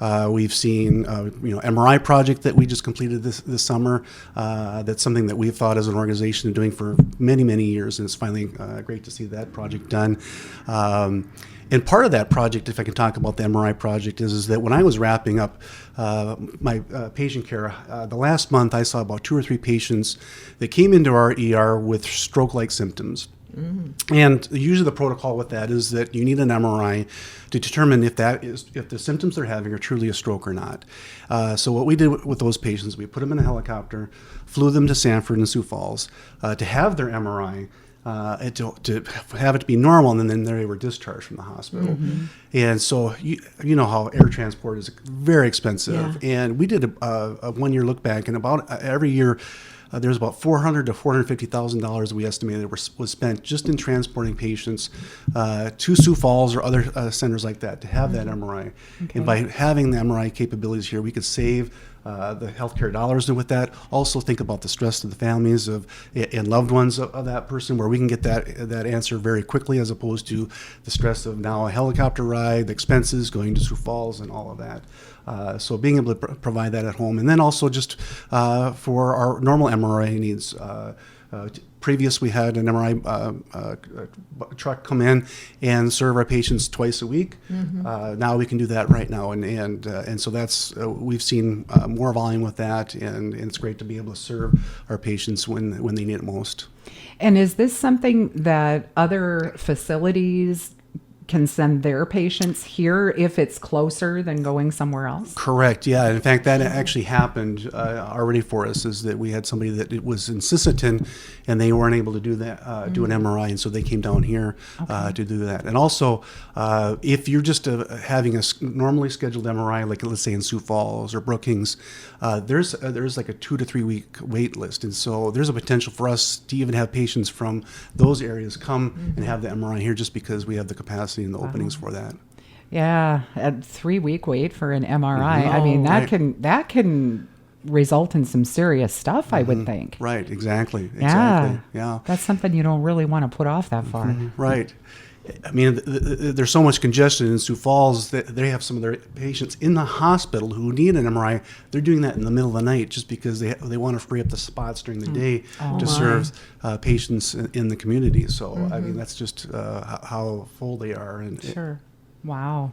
We've seen, MRI project that we just completed this summer. That's something that we've thought as an organization doing for many, many years, and it's finally great to see that project done. And part of that project, if I can talk about the MRI project, is that when I was wrapping up my patient care, the last month I saw about 2 or 3 patients that came into our ER with stroke-like symptoms. And usually the protocol with that is that you need an MRI to determine if the symptoms they're having are truly a stroke or not. So what we did with those patients, we put them in a helicopter, flew them to Sanford and Sioux Falls to have their MRI. To have it be normal, and then they were discharged from the hospital. And so you know how air transport is very expensive. Yeah. And we did a 1-year look back, and about every year there's about $400,000 to $450,000 we estimated was spent just in transporting patients to Sioux Falls or other centers like that to have that MRI. Okay. And by having the MRI capabilities here, we could save the healthcare dollars, and with that, also think about the stress to the families and loved ones of that person, where we can get that answer very quickly, as opposed to the stress of now a helicopter ride, the expenses going to Sioux Falls, and all of that. So being able to provide that at home, and then also just for our normal MRI needs. Previous, we had an MRI truck come in and serve our patients twice a week. Now we can do that right now, and so that's we've seen more volume with that, and it's great to be able to serve our patients when they need it most. And is this something that other facilities can send their patients here if it's closer than going somewhere else? Correct, yeah. In fact, that actually happened already for us, is that we had somebody that it was in Sisseton, and they weren't able to do that, do an MRI, and so they came down here to do that. And also, if you're just having a normally scheduled MRI, like let's say in Sioux Falls or Brookings, there's like a 2 to 3 week wait list, and so there's a potential for us to even have patients from those areas come and have the MRI here, just because we have the capacity and the openings for that. Yeah, a 3-week wait for an MRI. I mean, that can result in some serious stuff, I would think. Right, exactly. Yeah. That's something you don't really want to put off that far. Right. I mean, there's so much congestion in Sioux Falls that they have some of their patients in the hospital who need an MRI. They're doing that in the middle of the night just because they want to free up the spots during the day to serve patients in the community. So, I mean, that's just how full they are. Sure. Wow.